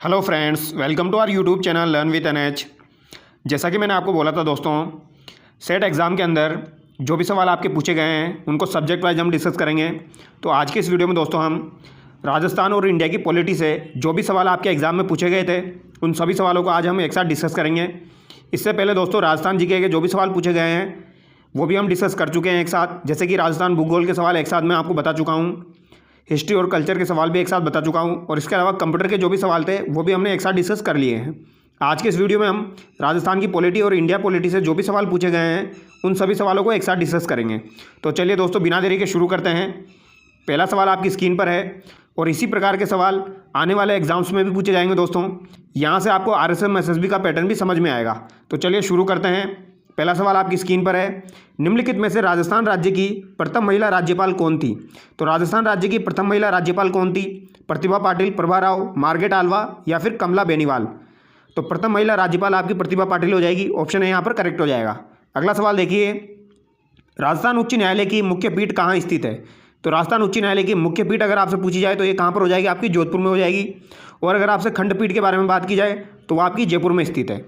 Hello friends, welcome to our YouTube channel learn with NH. जैसा कि मैंने आपको बोला था दोस्तों, सेट एग्ज़ाम के अंदर जो भी सवाल आपके पूछे गए हैं उनको सब्जेक्ट वाइज हम डिस्कस करेंगे। तो आज के इस वीडियो में दोस्तों हम राजस्थान और इंडिया की पॉलिटी से जो भी सवाल आपके एग्ज़ाम में पूछे गए थे उन सभी सवालों को आज हम एक साथ डिस्कस करेंगे। इससे पहले दोस्तों राजस्थान जीके के जो भी सवाल पूछे गए हैं वो भी हम डिस्कस कर चुके हैं एक साथ। जैसे कि राजस्थान भूगोल के सवाल एक साथ मैं आपको बता चुका हूँ, हिस्ट्री और कल्चर के सवाल भी एक साथ बता चुका हूँ, और इसके अलावा कंप्यूटर के जो भी सवाल थे वो भी हमने एक साथ डिस्कस कर लिए हैं। आज के इस वीडियो में हम राजस्थान की पॉलिटी और इंडिया पॉलिटी से जो भी सवाल पूछे गए हैं उन सभी सवालों को एक साथ डिस्कस करेंगे। तो चलिए दोस्तों बिना देरी के शुरू करते हैं। पहला सवाल आपकी स्क्रीन पर है और इसी प्रकार के सवाल आने वाले एग्जाम्स में भी पूछे जाएंगे दोस्तों। यहाँ से आपको RSM SSB का पैटर्न भी समझ में आएगा। तो चलिए शुरू करते हैं। पहला सवाल आपकी स्क्रीन पर है, निम्नलिखित में से राजस्थान राज्य की प्रथम महिला राज्यपाल कौन थी? तो राजस्थान राज्य की प्रथम महिला राज्यपाल कौन थी? प्रतिभा पाटिल, प्रभा राव, मार्गरेट आल्वा या फिर कमला बेनीवाल? तो प्रथम महिला राज्यपाल आपकी प्रतिभा पाटिल हो जाएगी। ऑप्शन है यहाँ पर करेक्ट हो जाएगा। अगला सवाल देखिए, राजस्थान उच्च न्यायालय की मुख्य पीठ कहाँ स्थित है? तो राजस्थान उच्च न्यायालय की मुख्य पीठ अगर आपसे पूछी जाए तो ये कहाँ पर हो जाएगी? आपकी जोधपुर में हो जाएगी। और अगर आपसे खंडपीठ के बारे में बात की जाए तो वो आपकी जयपुर में स्थित है।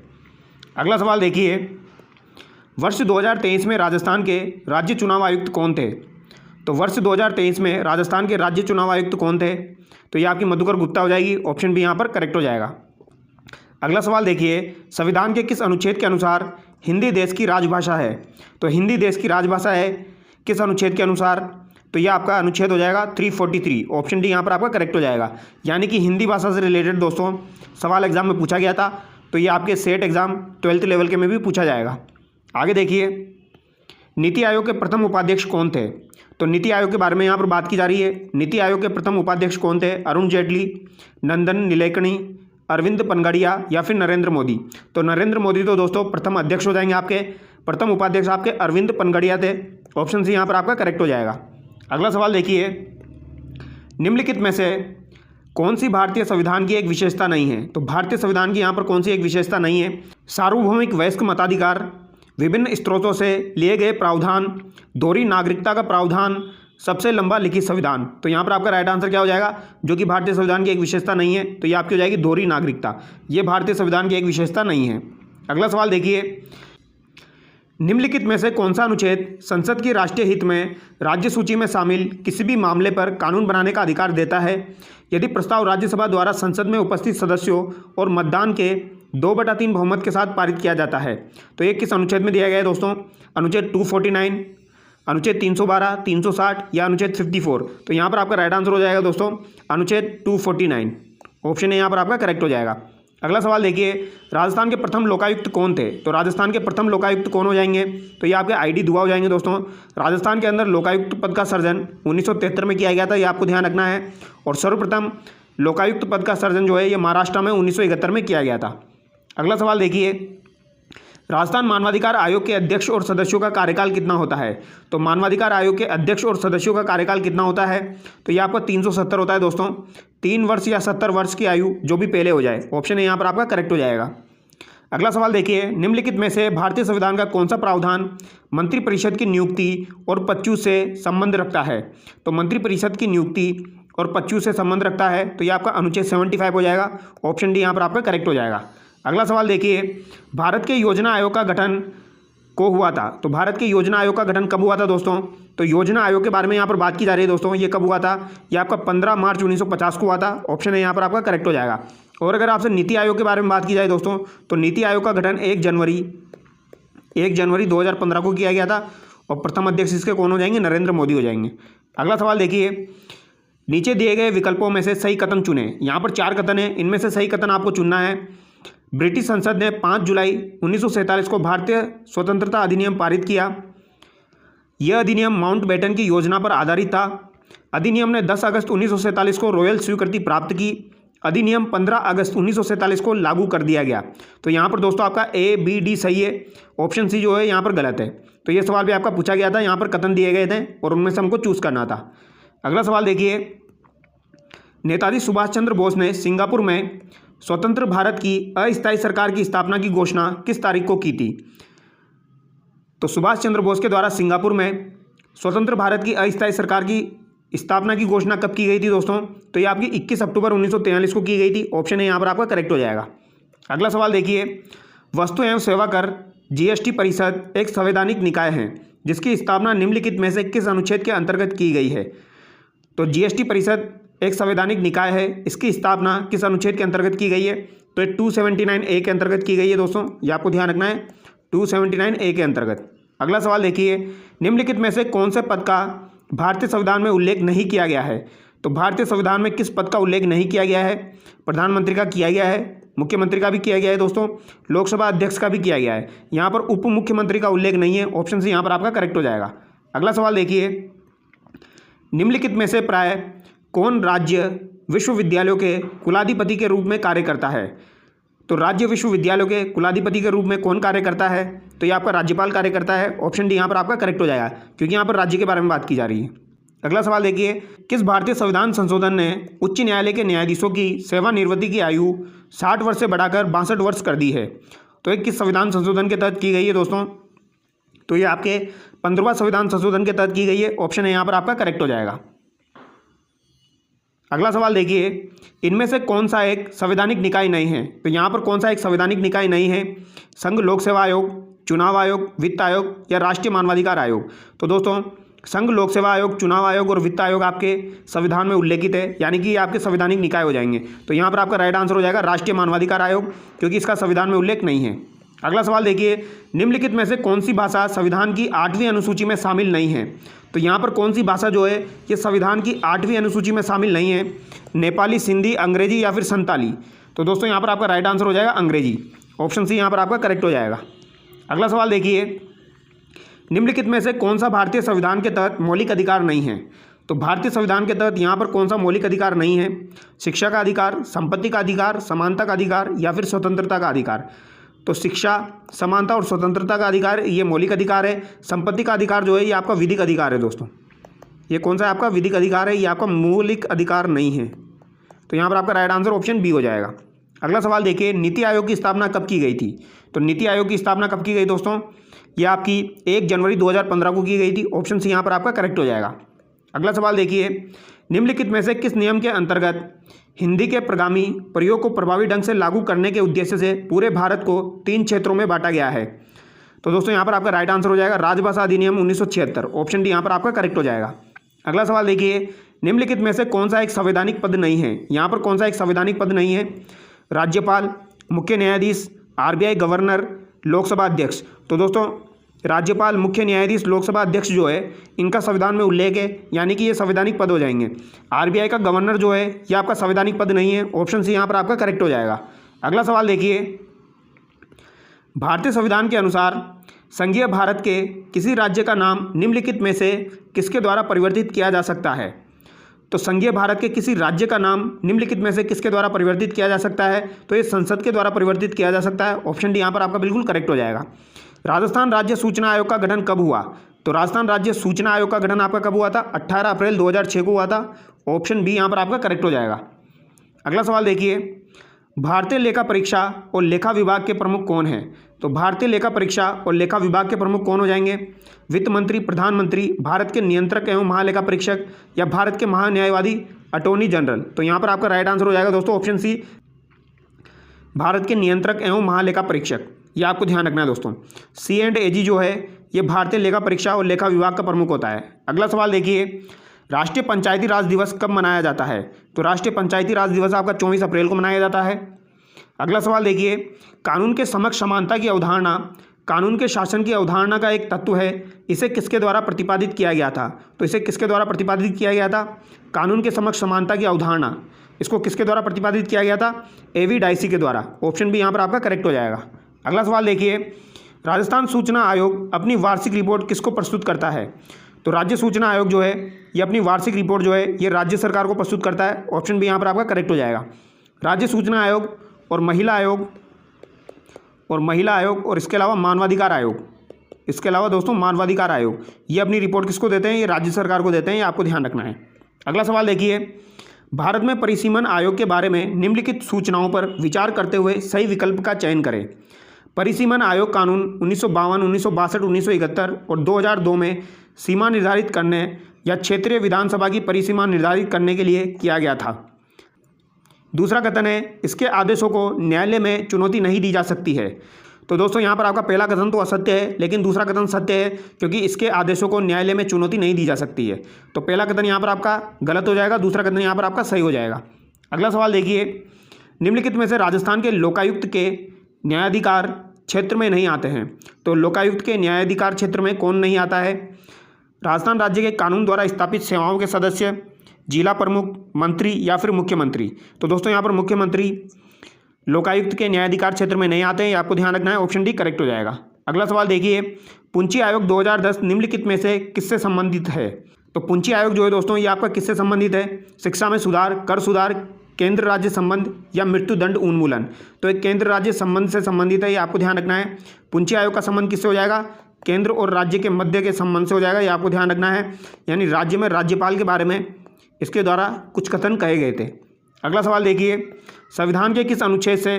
अगला सवाल देखिए, वर्ष 2023 में राजस्थान के राज्य चुनाव आयुक्त कौन थे? तो वर्ष 2023 में राजस्थान के राज्य चुनाव आयुक्त कौन थे? तो ये आपकी मधुकर गुप्ता हो जाएगी। ऑप्शन बी यहाँ पर करेक्ट हो जाएगा। अगला सवाल देखिए, संविधान के किस अनुच्छेद के अनुसार हिंदी देश की राजभाषा है? तो हिंदी देश की राजभाषा है किस अनुच्छेद के अनुसार? तो यह आपका अनुच्छेद हो जाएगा 343। ऑप्शन डी यहाँ पर आपका करेक्ट हो जाएगा। यानी कि हिंदी भाषा से रिलेटेड दोस्तों सवाल एग्जाम में पूछा गया था, तो ये आपके सेट एग्जाम 12th लेवल के में भी पूछा जाएगा। आगे देखिए, नीति आयोग के प्रथम उपाध्यक्ष कौन थे? तो नीति आयोग के बारे में यहाँ पर बात की जा रही है। नीति आयोग के प्रथम उपाध्यक्ष कौन थे? अरुण जेटली, नंदन नीलेकणी, अरविंद पनगड़िया या फिर नरेंद्र मोदी? तो नरेंद्र मोदी तो दोस्तों प्रथम अध्यक्ष हो जाएंगे आपके। प्रथम उपाध्यक्ष आपके अरविंद पनगड़िया थे। ऑप्शन सी यहाँ पर आपका करेक्ट हो जाएगा। अगला सवाल देखिए, निम्नलिखित में से कौन सी भारतीय संविधान की एक विशेषता नहीं है? तो भारतीय संविधान की यहाँ पर कौन सी एक विशेषता नहीं है? सार्वभौमिक वयस्क मताधिकार, विभिन्न स्रोतों से लिए गए प्रावधान, दोहरी नागरिकता का प्रावधान, सबसे लंबा लिखित संविधान। तो यहाँ पर आपका राइट आंसर क्या हो जाएगा? जो कि भारतीय संविधान की एक विशेषता नहीं है, तो ये आपकी हो जाएगी दोहरी नागरिकता। ये भारतीय संविधान की एक विशेषता नहीं है। अगला सवाल देखिए, निम्नलिखित में से कौन सा अनुच्छेद संसद की राष्ट्रीय हित में राज्य सूची में शामिल किसी भी मामले पर कानून बनाने का अधिकार देता है यदि प्रस्ताव राज्यसभा द्वारा संसद में उपस्थित सदस्यों और मतदान के 2/3 बहुमत के साथ पारित किया जाता है? तो ये किस अनुच्छेद में दिया गया है दोस्तों? अनुच्छेद 249, अनुच्छेद 312, 360 या अनुच्छेद 54? तो यहाँ पर आपका राइट आंसर हो जाएगा दोस्तों अनुच्छेद 249। ऑप्शन है यहाँ पर आपका करेक्ट हो जाएगा। अगला सवाल देखिए, राजस्थान के प्रथम लोकायुक्त कौन थे? तो राजस्थान के प्रथम लोकायुक्त कौन हो जाएंगे? तो ये आपके ID दुआ हो जाएंगे दोस्तों। राजस्थान के अंदर लोकायुक्त पद का सृजन 1973 में किया गया था, ये आपको ध्यान रखना है। और सर्वप्रथम लोकायुक्त पद का सृजन जो है ये महाराष्ट्र में 1971 में किया गया था। अगला सवाल देखिए, राजस्थान मानवाधिकार आयोग के अध्यक्ष और सदस्यों का कार्यकाल कितना होता है? तो मानवाधिकार आयोग के अध्यक्ष और सदस्यों का कार्यकाल कितना होता है? तो ये आपका 370 होता है दोस्तों। 3 वर्ष या 70 वर्ष की आयु, जो भी पहले हो जाए। ऑप्शन है यहाँ पर आपका करेक्ट हो जाएगा। अगला सवाल देखिए, निम्नलिखित में से भारतीय संविधान का कौन सा प्रावधान मंत्रिपरिषद की नियुक्ति और पदच्युत से संबंध रखता है? तो मंत्रिपरिषद की नियुक्ति और पदच्युत से संबंध रखता है, तो ये आपका अनुच्छेद 75 हो जाएगा। ऑप्शन डी यहाँ पर आपका करेक्ट हो जाएगा। अगला सवाल देखिए, भारत के योजना आयोग का गठन को हुआ था? तो भारत के योजना आयोग का गठन कब हुआ था दोस्तों? तो योजना आयोग के बारे में यहाँ पर बात की जा रही है दोस्तों। ये कब हुआ था? ये आपका 15 मार्च 1950 को हुआ था। ऑप्शन है यहाँ पर आपका करेक्ट हो जाएगा। और अगर आपसे नीति आयोग के बारे में बात की जाए दोस्तों, तो नीति आयोग का गठन 1 जनवरी 2015 को किया गया था। और प्रथम अध्यक्ष इसके कौन हो जाएंगे? नरेंद्र मोदी हो जाएंगे। अगला सवाल देखिए, नीचे दिए गए विकल्पों में से सही कथन चुने। यहाँ पर 4 कथन है, इनमें से सही कथन आपको चुनना है। ब्रिटिश संसद ने 5 जुलाई 1947 को भारतीय स्वतंत्रता अधिनियम पारित किया। यह अधिनियम माउंटबेटन की योजना पर आधारित था। अधिनियम ने 10 अगस्त 1947 को रॉयल स्वीकृति प्राप्त की। अधिनियम 15 अगस्त 1947 को लागू कर दिया गया। तो यहाँ पर दोस्तों आपका A, B, D सही है। ऑप्शन सी जो है यहाँ पर गलत है। तो ये सवाल भी आपका पूछा गया था, यहाँ पर कथन दिए गए थे और उनमें से हमको चूज करना था। अगला सवाल देखिए, नेताजी सुभाष चंद्र बोस ने सिंगापुर में स्वतंत्र भारत की अस्थायी सरकार की स्थापना की घोषणा किस तारीख को की थी? तो सुभाष चंद्र बोस के द्वारा सिंगापुर में स्वतंत्र भारत की अस्थायी सरकार की स्थापना की घोषणा कब की गई थी दोस्तों? तो ये आपकी 21 अक्टूबर 1943 को की गई थी। ऑप्शन है यहाँ पर आपका करेक्ट हो जाएगा। अगला सवाल देखिए, वस्तु एवं सेवा कर जीएसटी परिषद एक संवैधानिक निकाय है जिसकी स्थापना निम्नलिखित में से किस अनुच्छेद के अंतर्गत की गई है? तो जीएसटी परिषद एक संवैधानिक निकाय है, इसकी स्थापना किस अनुच्छेद के अंतर्गत की गई है? तो 279A के अंतर्गत की गई है दोस्तों, ये आपको ध्यान रखना है, 279A के अंतर्गत। अगला सवाल देखिए, निम्नलिखित में से कौन से पद का भारतीय संविधान में उल्लेख नहीं किया गया है? तो भारतीय संविधान में किस पद का उल्लेख नहीं किया गया है? प्रधानमंत्री का किया गया है, मुख्यमंत्री का भी किया गया है दोस्तों, लोकसभा अध्यक्ष का भी किया गया है। यहाँ पर उप मुख्यमंत्री का उल्लेख नहीं है। ऑप्शन सी यहाँ पर आपका करेक्ट हो जाएगा। अगला सवाल देखिए, निम्नलिखित में से प्राय कौन राज्य विश्वविद्यालयों के कुलाधिपति के रूप में कार्य करता है? तो राज्य विश्वविद्यालयों के कुलाधिपति के रूप में कौन कार्य करता है? तो ये आपका राज्यपाल कार्य करता है। ऑप्शन डी यहाँ पर आपका करेक्ट हो जाएगा, क्योंकि यहाँ पर राज्य के बारे में बात की जा रही है। अगला सवाल देखिए, किस भारतीय संविधान संशोधन ने उच्च न्यायालय के न्यायाधीशों की सेवानिवृत्ति की आयु 60 वर्ष से बढ़ाकर 62 वर्ष कर दी है? तो ये किस संविधान संशोधन के तहत की गई है दोस्तों? तो ये आपके 15वां संविधान संशोधन के तहत की गई है। ऑप्शन है यहाँ पर आपका करेक्ट हो जाएगा। अगला सवाल देखिए, इनमें से कौन सा एक संवैधानिक निकाय नहीं है? तो यहाँ पर कौन सा एक संवैधानिक निकाय नहीं है? संघ लोक सेवा आयोग, चुनाव आयोग, वित्त आयोग या राष्ट्रीय मानवाधिकार आयोग? तो दोस्तों संघ लोक सेवा आयोग, चुनाव आयोग और वित्त आयोग आपके संविधान में उल्लेखित है, यानी कि आपके संवैधानिक निकाय हो जाएंगे। तो यहाँ पर आपका राइट आंसर हो जाएगा राष्ट्रीय मानवाधिकार आयोग, क्योंकि इसका संविधान में उल्लेख नहीं है। अगला सवाल देखिए, निम्नलिखित में से कौन सी भाषा संविधान की 8वीं अनुसूची में शामिल नहीं है? तो यहाँ पर कौन सी भाषा जो है ये संविधान की 8वीं अनुसूची में शामिल नहीं है? नेपाली, सिंधी, अंग्रेजी या फिर संताली? तो दोस्तों यहाँ पर आपका राइट आंसर हो जाएगा अंग्रेजी। ऑप्शन सी यहाँ पर आपका करेक्ट हो जाएगा। अगला सवाल देखिए, निम्नलिखित में से कौन सा भारतीय संविधान के तहत मौलिक अधिकार नहीं है? तो भारतीय संविधान के तहत यहाँ पर कौन सा मौलिक अधिकार नहीं है? शिक्षा का अधिकार, संपत्ति का अधिकार, समानता का अधिकार या फिर स्वतंत्रता का अधिकार? तो शिक्षा, समानता और स्वतंत्रता का अधिकार ये मौलिक अधिकार है। संपत्ति का अधिकार जो है ये आपका विधिक अधिकार है दोस्तों। ये कौन सा है आपका? विधिक अधिकार है, ये आपका मौलिक अधिकार नहीं है। तो यहाँ पर आपका राइट आंसर ऑप्शन बी हो जाएगा। अगला सवाल देखिए, नीति आयोग की स्थापना कब की गई थी? तो नीति आयोग की स्थापना कब की गई दोस्तों? ये आपकी 1 जनवरी 2015 को की गई थी। ऑप्शन सी यहाँ पर आपका करेक्ट हो जाएगा। अगला सवाल देखिए, निम्नलिखित में से किस नियम के अंतर्गत हिंदी के प्रगामी प्रयोग को प्रभावी ढंग से लागू करने के उद्देश्य से पूरे भारत को 3 क्षेत्रों में बांटा गया है? तो दोस्तों यहाँ पर आपका राइट आंसर हो जाएगा राजभाषा अधिनियम 1976। ऑप्शन डी यहाँ पर आपका करेक्ट हो जाएगा। अगला सवाल देखिए, निम्नलिखित में से कौन सा एक संवैधानिक पद नहीं है? यहाँ पर कौन सा एक संवैधानिक पद नहीं है? राज्यपाल, मुख्य न्यायाधीश, आरबीआई गवर्नर, लोकसभा अध्यक्ष? तो दोस्तों राज्यपाल, मुख्य न्यायाधीश, लोकसभा अध्यक्ष जो है इनका संविधान में उल्लेख है, यानी कि ये संवैधानिक पद हो जाएंगे। आरबीआई का गवर्नर जो है ये आपका संवैधानिक पद नहीं है। ऑप्शन सी यहाँ पर आपका करेक्ट हो जाएगा। अगला सवाल देखिए, भारतीय संविधान के अनुसार संघीय भारत के किसी राज्य का नाम निम्नलिखित में से किसके द्वारा परिवर्तित किया जा सकता है? तो संघीय भारत के किसी राज्य का नाम निम्नलिखित में से किसके द्वारा परिवर्तित किया जा सकता है? तो ये संसद के द्वारा परिवर्तित किया जा सकता है। ऑप्शन डी यहाँ पर आपका बिल्कुल करेक्ट हो जाएगा। राजस्थान राज्य सूचना आयोग का गठन कब हुआ? तो राजस्थान राज्य सूचना आयोग का गठन आपका कब हुआ था? 18 अप्रैल 2006 को हुआ था। ऑप्शन बी यहाँ पर आपका करेक्ट हो जाएगा। अगला सवाल देखिए, भारतीय लेखा परीक्षा और लेखा विभाग के प्रमुख कौन हैं? तो भारतीय लेखा परीक्षा और लेखा विभाग के प्रमुख कौन हो जाएंगे? वित्त मंत्री, प्रधानमंत्री, भारत के नियंत्रक एवं महालेखा परीक्षक या भारत के महान्यायवादी, अटॉर्नी जनरल? तो यहाँ पर आपका राइट आंसर हो जाएगा दोस्तों ऑप्शन सी, भारत के नियंत्रक एवं महालेखा परीक्षक। ये आपको ध्यान रखना है दोस्तों। C&AG जो है ये भारतीय लेखा परीक्षा और लेखा विभाग का प्रमुख होता है। अगला सवाल देखिए, राष्ट्रीय पंचायती राज दिवस कब मनाया जाता है? तो राष्ट्रीय पंचायती राज दिवस आपका 24 अप्रैल को मनाया जाता है। अगला सवाल देखिए, कानून के समक्ष समानता की अवधारणा कानून के शासन की अवधारणा का एक तत्व है, इसे किसके द्वारा प्रतिपादित किया गया था? तो इसे किसके द्वारा प्रतिपादित किया गया था? कानून के समक्ष समानता की अवधारणा, इसको किसके द्वारा प्रतिपादित किया गया था? A.V. डाइसी के द्वारा। ऑप्शन बी यहाँ पर आपका करेक्ट हो जाएगा। अगला सवाल देखिए, राजस्थान सूचना आयोग अपनी वार्षिक रिपोर्ट किसको प्रस्तुत करता है? तो राज्य सूचना आयोग जो है ये अपनी वार्षिक रिपोर्ट जो है ये राज्य सरकार को प्रस्तुत करता है। ऑप्शन बी यहाँ पर आपका करेक्ट हो जाएगा। राज्य सूचना आयोग और महिला आयोग और इसके अलावा मानवाधिकार आयोग, इसके अलावा दोस्तों मानवाधिकार आयोग ये अपनी रिपोर्ट किसको देते हैं? ये राज्य सरकार को देते हैं, ये आपको ध्यान रखना है। अगला सवाल देखिए, भारत में परिसीमन आयोग के बारे में निम्नलिखित सूचनाओं पर विचार करते हुए सही विकल्प का चयन करें। परिसीमन आयोग कानून 1952, 1962, 1971 और 2002 में सीमा निर्धारित करने या क्षेत्रीय विधानसभा की परिसीमा निर्धारित करने के लिए किया गया था। दूसरा कथन है, इसके आदेशों को न्यायालय में चुनौती नहीं दी जा सकती है। तो दोस्तों यहाँ पर आपका पहला कथन तो असत्य है, लेकिन दूसरा कथन सत्य है, क्योंकि इसके आदेशों को न्यायालय में चुनौती नहीं दी जा सकती है। तो पहला कथन यहाँ पर आपका गलत हो जाएगा, दूसरा कथन यहाँ पर आपका सही हो जाएगा। अगला सवाल देखिए, निम्नलिखित में से राजस्थान के लोकायुक्त के न्यायाधिकार क्षेत्र में नहीं आते हैं। तो लोकायुक्त के न्यायाधिकार क्षेत्र में कौन नहीं आता है? राजस्थान राज्य के कानून द्वारा स्थापित सेवाओं के सदस्य, जिला प्रमुख, मंत्री या फिर मुख्यमंत्री। तो दोस्तों यहाँ पर मुख्यमंत्री लोकायुक्त के न्यायाधिकार क्षेत्र में नहीं आते हैं, ये आपको ध्यान रखना है। ऑप्शन डी करेक्ट हो जाएगा। अगला सवाल देखिए, पुंची आयोग 2010 निम्नलिखित में से किससे संबंधित है? तो पुंची आयोग जो है दोस्तों, ये आपका किससे संबंधित है? शिक्षा में सुधार, कर सुधार, केंद्र राज्य संबंध या मृत्युदंड उन्मूलन। तो एक केंद्र राज्य संबंध से संबंधित है, ये आपको ध्यान रखना है। पुंची आयोग का संबंध किससे हो जाएगा? केंद्र और राज्य के मध्य के संबंध से हो जाएगा, ये आपको ध्यान रखना है। यानी राज्य में राज्यपाल के बारे में इसके द्वारा कुछ कथन कहे गए थे। अगला सवाल देखिए, संविधान के किस अनुच्छेद से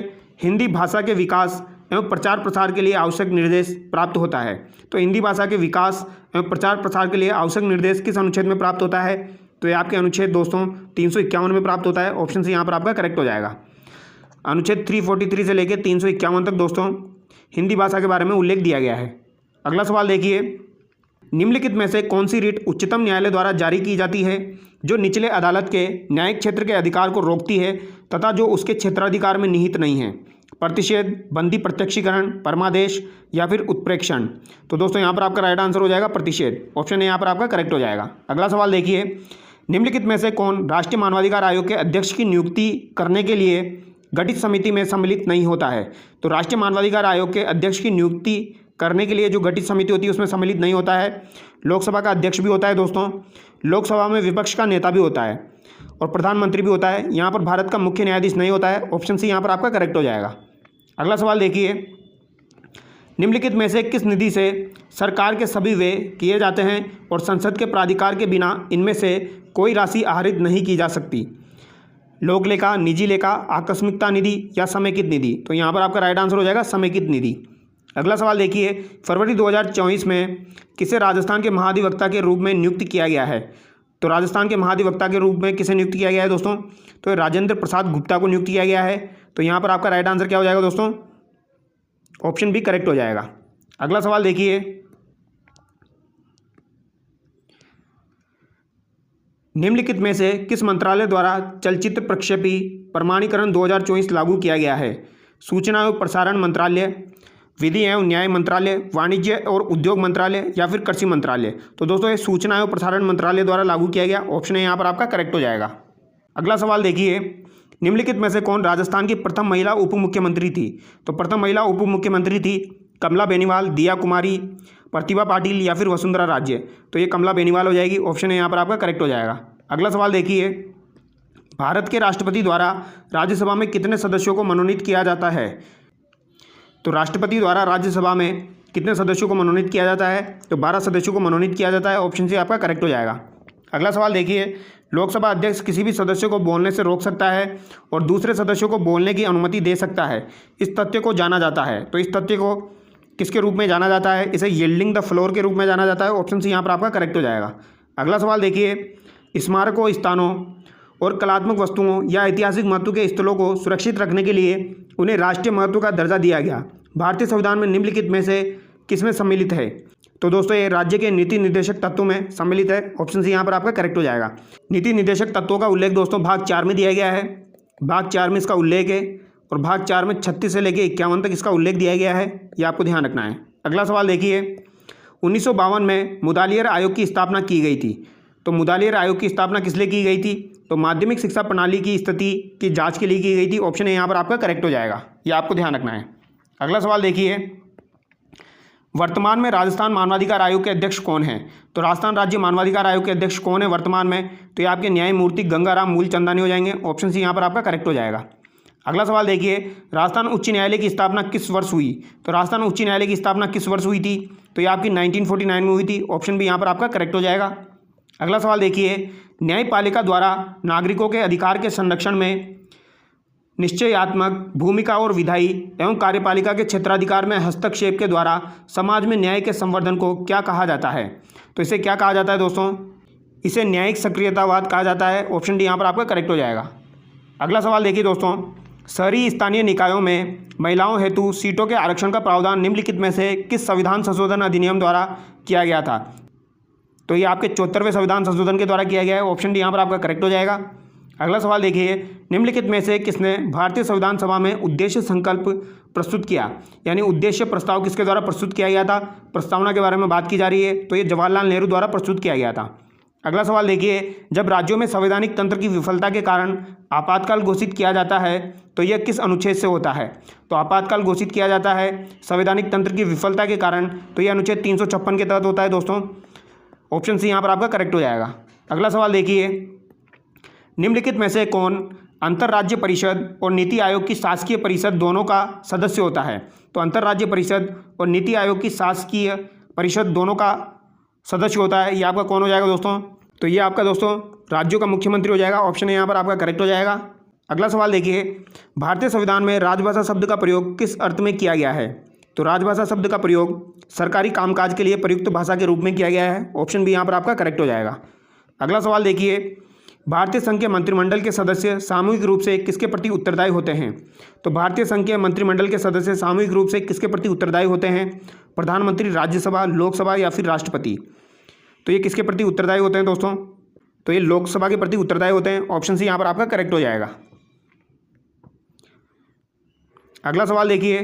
हिंदी भाषा के विकास एवं प्रचार प्रसार के लिए आवश्यक निर्देश प्राप्त होता है? तो हिंदी भाषा के विकास एवं प्रचार प्रसार के लिए आवश्यक निर्देश किस अनुच्छेद में प्राप्त होता है? तो ये आपके अनुच्छेद दोस्तों 351 में प्राप्त होता है। ऑप्शन सी यहाँ पर आपका करेक्ट हो जाएगा। अनुच्छेद 343 से लेकर 351 तक दोस्तों हिंदी भाषा के बारे में उल्लेख दिया गया है। अगला सवाल देखिए, निम्नलिखित में से कौन सी रिट उच्चतम न्यायालय द्वारा जारी की जाती है जो निचले अदालत के न्यायिक क्षेत्र के अधिकार को रोकती है तथा जो उसके क्षेत्राधिकार में निहित नहीं है? प्रतिषेध, बंदी प्रत्यक्षीकरण, परमादेश या फिर उत्प्रेक्षण। तो दोस्तों यहाँ पर आपका राइट आंसर हो जाएगा प्रतिषेध। ऑप्शन ए यहाँ पर आपका करेक्ट हो जाएगा। अगला सवाल देखिए, निम्नलिखित में से कौन राष्ट्रीय मानवाधिकार आयोग के अध्यक्ष की नियुक्ति करने के लिए गठित समिति में सम्मिलित नहीं होता है? तो राष्ट्रीय मानवाधिकार आयोग के अध्यक्ष की नियुक्ति करने के लिए जो गठित समिति होती है उसमें सम्मिलित नहीं होता है। लोकसभा का अध्यक्ष भी होता है दोस्तों, लोकसभा में विपक्ष का नेता भी होता है और प्रधानमंत्री भी होता है। यहाँ पर भारत का मुख्य न्यायाधीश नहीं होता है। ऑप्शन सी यहाँ पर आपका करेक्ट हो जाएगा। अगला सवाल देखिए, निम्नलिखित में से किस निधि से सरकार के सभी व्यय किए जाते हैं और संसद के प्राधिकार के बिना इनमें से कोई राशि आहरित नहीं की जा सकती? लोक लेखा, निजी लेखा, आकस्मिकता निधि या समेकित निधि। तो यहाँ पर आपका राइट आंसर हो जाएगा समेकित निधि। अगला सवाल देखिए, फरवरी 2024 में किसे राजस्थान के महाधिवक्ता के रूप में नियुक्त किया गया है? तो राजस्थान के महाधिवक्ता के रूप में किसे नियुक्त किया गया है दोस्तों? तो राजेंद्र प्रसाद गुप्ता को नियुक्त किया गया है। तो यहाँ पर आपका राइट आंसर क्या हो जाएगा दोस्तों? ऑप्शन बी करेक्ट हो जाएगा। अगला सवाल देखिए, निम्नलिखित में से किस मंत्रालय द्वारा चलचित्र प्रक्षेपी प्रमाणीकरण 2024 लागू किया गया है? सूचना एवं प्रसारण मंत्रालय, विधि एवं न्याय मंत्रालय, वाणिज्य और उद्योग मंत्रालय या फिर कृषि मंत्रालय। तो दोस्तों ये सूचना एवं प्रसारण मंत्रालय द्वारा लागू किया गया। ऑप्शन है यहाँ पर आपका करेक्ट हो जाएगा। अगला सवाल देखिए, निम्नलिखित में से कौन राजस्थान की प्रथम महिला उप मुख्यमंत्री थी? तो प्रथम महिला उप मुख्यमंत्री थी कमला बेनीवाल, दिया कुमारी, प्रतिभा पाटिल या फिर वसुंधरा राजे। तो ये कमला बेनीवाल हो जाएगी। ऑप्शन है यहाँ पर आपका करेक्ट हो जाएगा। अगला सवाल देखिए, भारत के राष्ट्रपति द्वारा राज्यसभा में कितने सदस्यों को मनोनीत किया जाता है? तो राष्ट्रपति द्वारा राज्यसभा में कितने सदस्यों को मनोनीत किया जाता है? तो 12 सदस्यों को मनोनीत किया जाता है। ऑप्शन सी आपका करेक्ट हो जाएगा। अगला सवाल देखिए, लोकसभा अध्यक्ष किसी भी सदस्य को बोलने से रोक सकता है और दूसरे सदस्यों को बोलने की अनुमति दे सकता है। इस तथ्य को जाना जाता है। तो इस तथ्य को किसके रूप में जाना जाता है? इसे यील्डिंग द फ्लोर के रूप में जाना जाता है। ऑप्शन सी यहाँ पर आपका करेक्ट हो जाएगा। अगला सवाल देखिए, स्मारकों, स्थानों और कलात्मक वस्तुओं या ऐतिहासिक महत्व के स्थलों को सुरक्षित रखने के लिए उन्हें राष्ट्रीय महत्व का दर्जा दिया गया। भारतीय संविधान में निम्नलिखित में से किसमें सम्मिलित है? तो दोस्तों ये राज्य के नीति निर्देशक तत्वों में सम्मिलित है। ऑप्शन सी यहाँ पर आपका करेक्ट हो जाएगा। नीति निर्देशक तत्वों का उल्लेख दोस्तों भाग 4 में दिया गया है। भाग 4 में इसका उल्लेख है और भाग 4 में 36 से लेकर 51 तक इसका उल्लेख दिया गया है। ये आपको ध्यान रखना है। अगला सवाल देखिए, 1952 में मुदालियर आयोग की स्थापना की गई थी। तो मुदालियर आयोग की स्थापना किस लिए की गई थी? तो माध्यमिक शिक्षा प्रणाली की स्थिति की जांच के लिए की गई थी। ऑप्शन है यहाँ पर आपका करेक्ट हो जाएगा। ये आपको ध्यान रखना है। अगला सवाल देखिए, वर्तमान में राजस्थान मानवाधिकार आयोग के अध्यक्ष कौन हैं? तो राजस्थान राज्य मानवाधिकार आयोग के अध्यक्ष कौन है वर्तमान में? तो ये आपके न्यायमूर्ति गंगाराम मूलचंदानी हो जाएंगे। ऑप्शन सी यहाँ पर आपका करेक्ट हो जाएगा। अगला सवाल देखिए, राजस्थान उच्च न्यायालय की स्थापना किस वर्ष हुई? तो राजस्थान उच्च न्यायालय की स्थापना किस वर्ष हुई थी? तो ये आपकी 1949 में हुई थी। ऑप्शन बी यहाँ पर आपका करेक्ट हो जाएगा। अगला सवाल देखिए, न्यायपालिका द्वारा नागरिकों के अधिकार के संरक्षण में निश्चयात्मक भूमिका और विधायी एवं कार्यपालिका के क्षेत्राधिकार में हस्तक्षेप के द्वारा समाज में न्याय के संवर्धन को क्या कहा जाता है? तो इसे क्या कहा जाता है दोस्तों? इसे न्यायिक सक्रियतावाद कहा जाता है। ऑप्शन डी यहाँ पर आपका करेक्ट हो जाएगा। अगला सवाल देखिए दोस्तों, शहरी स्थानीय निकायों में महिलाओं हेतु सीटों के आरक्षण का प्रावधान निम्नलिखित में से किस संविधान संशोधन अधिनियम द्वारा किया गया था? तो ये आपके 74वें संविधान संशोधन के द्वारा किया गया है। ऑप्शन डी यहाँ पर आपका करेक्ट हो जाएगा। अगला सवाल देखिए, निम्नलिखित में से किसने भारतीय संविधान सभा में उद्देश्य संकल्प प्रस्तुत किया? यानी उद्देश्य प्रस्ताव किसके द्वारा प्रस्तुत किया गया था? प्रस्तावना के बारे में बात की जा रही है, तो ये जवाहरलाल नेहरू द्वारा प्रस्तुत किया गया था। अगला सवाल देखिए, जब राज्यों में संवैधानिक तंत्र की विफलता के कारण आपातकाल घोषित किया जाता है तो यह किस अनुच्छेद से होता है? तो आपातकाल घोषित किया जाता है संवैधानिक तंत्र की विफलता के कारण, तो यह अनुच्छेद 356 के तहत होता है दोस्तों। ऑप्शन सी यहाँ पर आपका करेक्ट हो जाएगा। अगला सवाल देखिए, निम्नलिखित में से कौन अंतर्राज्य परिषद और नीति आयोग की शासकीय परिषद दोनों का सदस्य होता है? तो अंतर्राज्य परिषद और नीति आयोग की शासकीय परिषद दोनों का सदस्य होता है, ये आपका कौन हो जाएगा दोस्तों? तो ये आपका दोस्तों राज्यों का मुख्यमंत्री हो जाएगा। ऑप्शन यहाँ पर आपका करेक्ट हो जाएगा। अगला सवाल देखिए, भारतीय संविधान में राजभाषा शब्द का प्रयोग किस अर्थ में किया गया है? तो राजभाषा शब्द का प्रयोग सरकारी कामकाज के लिए प्रयुक्त भाषा के रूप में किया गया है। ऑप्शन बी यहाँ पर आपका करेक्ट हो जाएगा। अगला सवाल देखिए, भारतीय संघ के मंत्रिमंडल के सदस्य सामूहिक रूप से किसके प्रति उत्तरदायी होते हैं? तो भारतीय संघ के मंत्रिमंडल के सदस्य सामूहिक रूप से किसके प्रति उत्तरदायी होते हैं? प्रधानमंत्री, राज्यसभा, लोकसभा या फिर राष्ट्रपति? तो ये किसके प्रति उत्तरदायी होते हैं दोस्तों? तो ये लोकसभा के प्रति उत्तरदायी होते हैं। ऑप्शन सी यहाँ पर आपका करेक्ट हो जाएगा। अगला सवाल देखिए,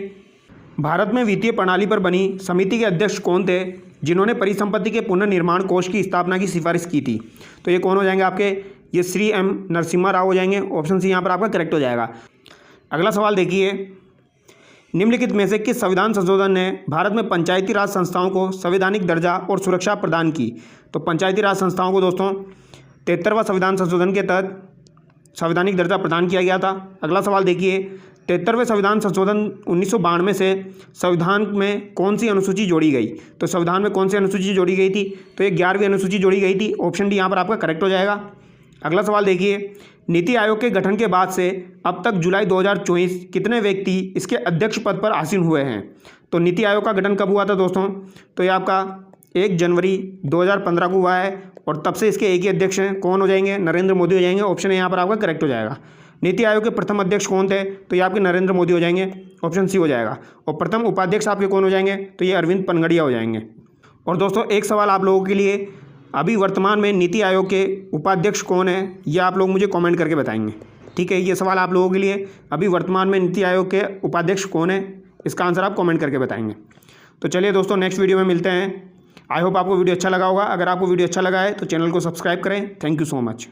भारत में वित्तीय प्रणाली पर बनी समिति के अध्यक्ष कौन थे जिन्होंने परिसंपत्ति के पुनर्निर्माण कोष की स्थापना की सिफारिश की थी? तो ये कौन हो जाएंगे आपके? ये श्री एम नरसिम्हा राव हो जाएंगे। ऑप्शन सी यहाँ पर आपका करेक्ट हो जाएगा। अगला सवाल देखिए, निम्नलिखित में से किस संविधान संशोधन ने भारत में पंचायती राज संस्थाओं को संवैधानिक दर्जा और सुरक्षा प्रदान की? तो पंचायती राज संस्थाओं को दोस्तों 73वां संविधान संशोधन के तहत संवैधानिक दर्जा प्रदान किया गया था। अगला सवाल देखिए, 73वें संविधान संशोधन 1992 से संविधान में कौन सी अनुसूची जोड़ी गई? तो संविधान में कौन सी अनुसूची जोड़ी गई थी? तो ये 11वीं अनुसूची जोड़ी गई थी। ऑप्शन डी यहाँ पर आपका करेक्ट हो जाएगा। अगला सवाल देखिए, नीति आयोग के गठन के बाद से अब तक जुलाई 2024 कितने व्यक्ति इसके अध्यक्ष पद पर आसीन हुए हैं? तो नीति आयोग का गठन कब हुआ था दोस्तों? तो ये आपका 1 जनवरी 2015 को हुआ है और तब से इसके एक ही अध्यक्ष हैं। कौन हो जाएंगे? नरेंद्र मोदी हो जाएंगे। ऑप्शन यहाँ पर आपका करेक्ट हो जाएगा। नीति आयोग के प्रथम अध्यक्ष कौन थे? तो ये आपके नरेंद्र मोदी हो जाएंगे। ऑप्शन सी हो जाएगा। और प्रथम उपाध्यक्ष आपके कौन हो जाएंगे? तो ये अरविंद पनगड़िया हो जाएंगे। और दोस्तों एक सवाल आप लोगों के लिए, अभी वर्तमान में नीति आयोग के उपाध्यक्ष कौन है, ये आप लोग मुझे कमेंट करके बताएंगे। ठीक है, ये सवाल आप लोगों के लिए, अभी वर्तमान में नीति आयोग के उपाध्यक्ष कौन है, इसका आंसर आप कमेंट करके बताएंगे। तो चलिए दोस्तों, नेक्स्ट वीडियो में मिलते हैं। आई होप आपको वीडियो अच्छा लगा होगा। अगर आपको वीडियो अच्छा लगा है तो चैनल को सब्सक्राइब करें। Thank you so much.